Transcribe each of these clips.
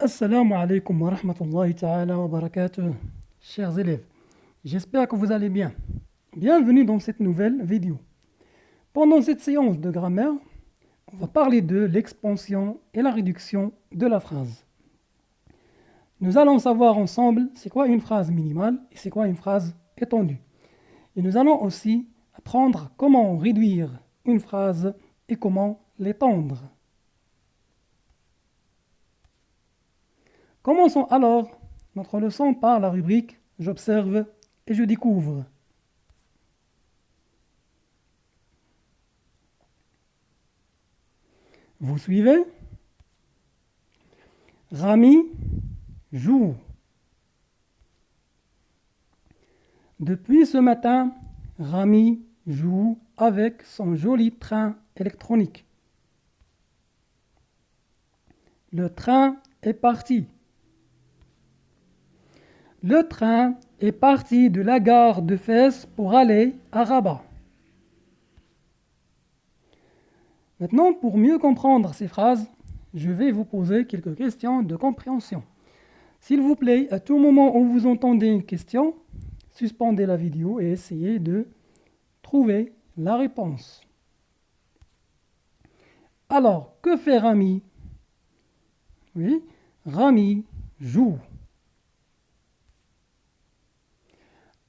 Assalamu alaikum wa rahmatullahi ta'ala wa barakatuh. Chers élèves, j'espère que vous allez bien. Bienvenue dans cette nouvelle vidéo. Pendant cette séance de grammaire, on va parler de l'expansion et la réduction de la phrase. Nous allons savoir ensemble c'est quoi une phrase minimale et c'est quoi une phrase étendue. Et nous allons aussi apprendre comment réduire une phrase et comment l'étendre. Commençons alors notre leçon par la rubrique « J'observe et je découvre ». Vous suivez? Rami joue. Depuis ce matin, Rami joue avec son joli train électronique. Le train est parti. Le train est parti de la gare de Fès pour aller à Rabat. Maintenant, pour mieux comprendre ces phrases, je vais vous poser quelques questions de compréhension. S'il vous plaît, à tout moment où vous entendez une question, suspendez la vidéo et essayez de trouver la réponse. Alors, que fait Rami? Oui, Rami joue.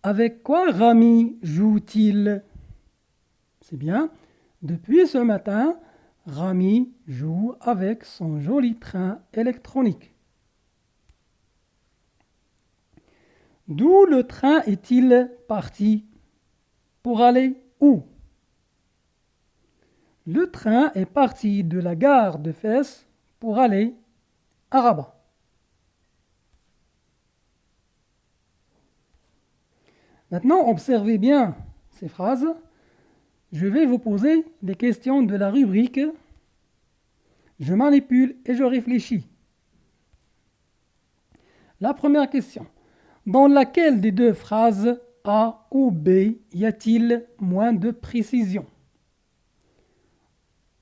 Avec quoi Rami joue-t-il? C'est bien. Depuis ce matin, Rami joue avec son joli train électronique. D'où le train est-il parti? Pour aller où? Le train est parti de la gare de Fès pour aller à Rabat. Maintenant, observez bien ces phrases. Je vais vous poser des questions de la rubrique « Je manipule et je réfléchis ». La première question. Dans laquelle des deux phrases A ou B y a-t-il moins de précision?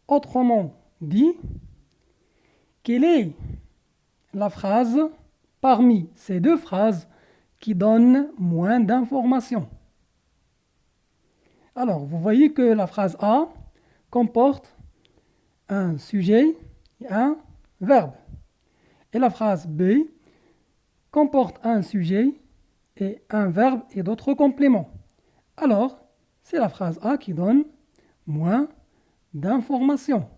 Autrement dit, quelle est la phrase parmi ces deux phrases qui donne moins d'informations? Alors, vous voyez que la phrase A comporte un sujet et un verbe. Et la phrase B comporte un sujet et un verbe et d'autres compléments. Alors, c'est la phrase A qui donne moins d'informations.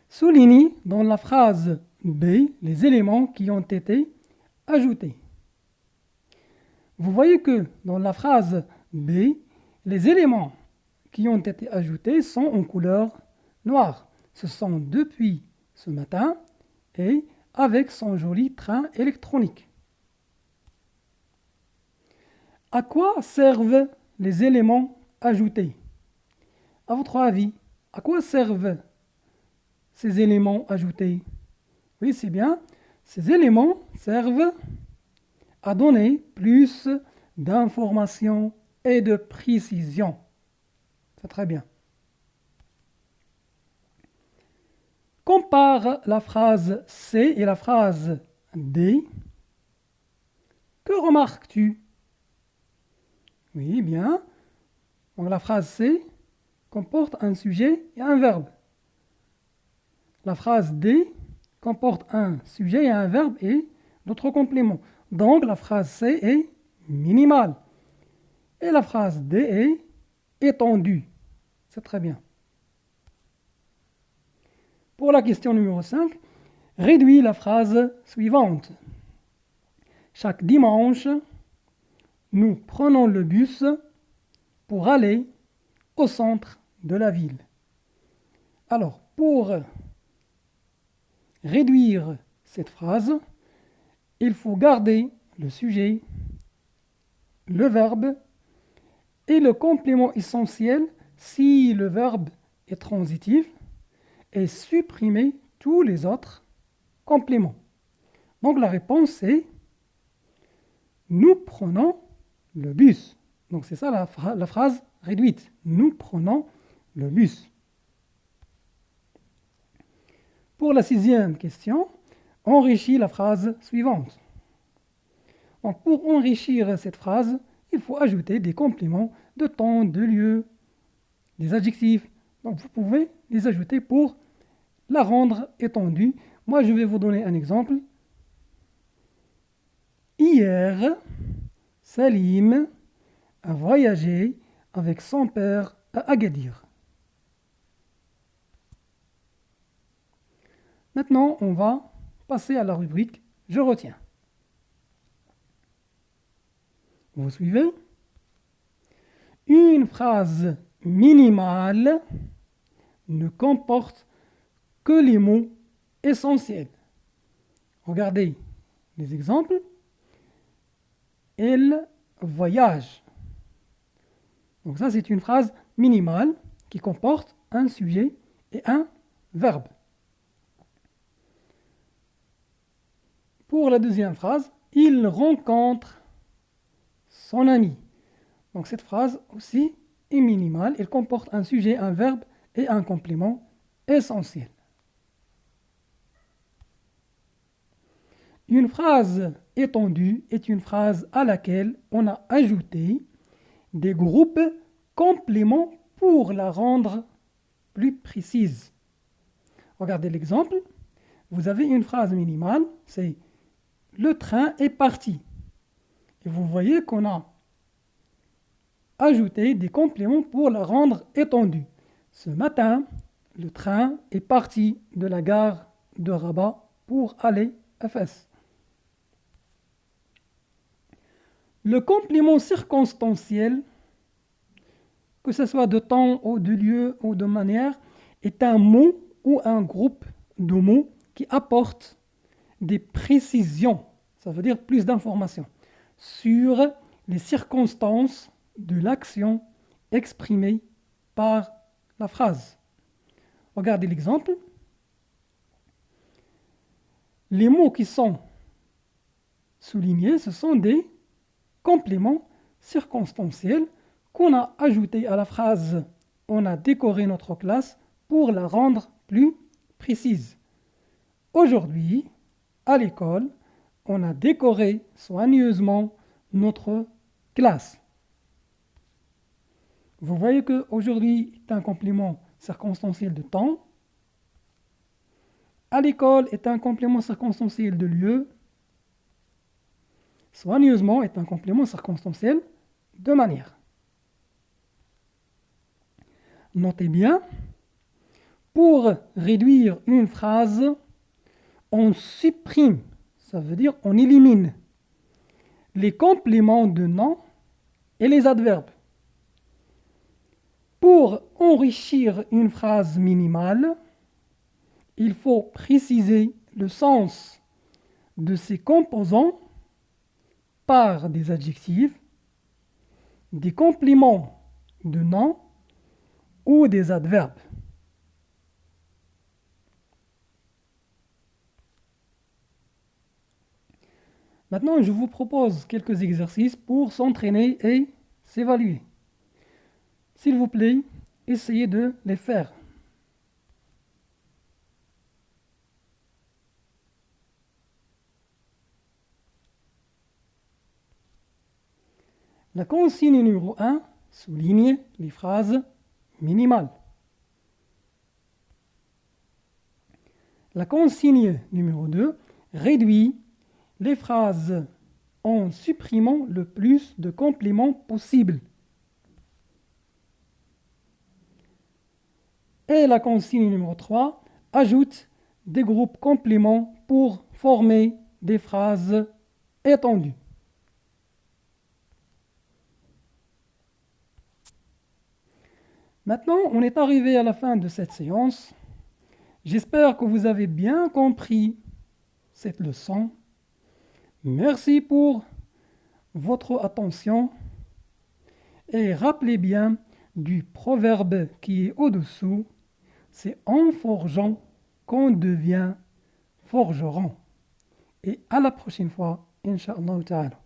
Souligne dans la phrase B les éléments qui ont été ajoutés. Vous voyez que dans la phrase B, les éléments qui ont été ajoutés sont en couleur noire. Ce sont depuis ce matin et avec son joli train électronique. À quoi servent les éléments ajoutés? À votre avis, à quoi servent ces éléments ajoutés? Oui, c'est bien. Ces éléments servent à donner plus d'informations et de précision. C'est très bien. Compare la phrase C et la phrase D. Que remarques-tu? Oui, bien. Donc la phrase C comporte un sujet et un verbe. La phrase D comporte un sujet et un verbe et d'autres compléments. Donc la phrase C est minimale. Et la phrase D est étendue. C'est très bien. Pour la question numéro 5, réduis la phrase suivante. Chaque dimanche, nous prenons le bus pour aller au centre de la ville. Alors, pour réduire cette phrase, il faut garder le sujet, le verbe et le complément essentiel si le verbe est transitif et supprimer tous les autres compléments. Donc la réponse est nous prenons le bus. Donc c'est ça la phrase réduite. Nous prenons le bus. Pour la sixième question, enrichis la phrase suivante. Donc, pour enrichir cette phrase, il faut ajouter des compléments de temps, de lieu, des adjectifs. Donc, vous pouvez les ajouter pour la rendre étendue. Moi, je vais vous donner un exemple. Hier, Salim a voyagé avec son père à Agadir. Maintenant, on va passer à la rubrique « Je retiens ». Vous suivez? Une phrase minimale ne comporte que les mots essentiels. Regardez les exemples. Elle voyage. Donc ça, c'est une phrase minimale qui comporte un sujet et un verbe. Pour la deuxième phrase, il rencontre son ami. Donc cette phrase aussi est minimale. Elle comporte un sujet, un verbe et un complément essentiel. Une phrase étendue est une phrase à laquelle on a ajouté des groupes compléments pour la rendre plus précise. Regardez l'exemple. Vous avez une phrase minimale, c'est « Le train est parti ». Et vous voyez qu'on a ajouté des compléments pour la rendre étendue. Ce matin, le train est parti de la gare de Rabat pour aller à Fès. Le complément circonstanciel, que ce soit de temps ou de lieu ou de manière, est un mot ou un groupe de mots qui apporte des précisions, ça veut dire plus d'informations, sur les circonstances de l'action exprimée par la phrase. Regardez l'exemple. Les mots qui sont soulignés, ce sont des compléments circonstanciels qu'on a ajoutés à la phrase « On a décoré notre classe » pour la rendre plus précise. Aujourd'hui, à l'école, on a décoré soigneusement notre classe. Vous voyez qu'aujourd'hui est un complément circonstanciel de temps. À l'école est un complément circonstanciel de lieu. Soigneusement est un complément circonstanciel de manière. Notez bien, pour réduire une phrase, on supprime, ça veut dire on élimine les compléments de nom et les adverbes. Pour enrichir une phrase minimale, il faut préciser le sens de ses composants par des adjectifs, des compléments de nom ou des adverbes. Maintenant, je vous propose quelques exercices pour s'entraîner et s'évaluer. S'il vous plaît, essayez de les faire. La consigne numéro 1 souligne les phrases minimales. La consigne numéro 2 réduit les phrases en supprimant le plus de compléments possible. Et la consigne numéro 3 ajoute des groupes compléments pour former des phrases étendues. Maintenant, on est arrivé à la fin de cette séance. J'espère que vous avez bien compris cette leçon. Merci pour votre attention et rappelez bien du proverbe qui est au-dessous, c'est en forgeant qu'on devient forgeron. Et à la prochaine fois, Inch'Allah ta'ala.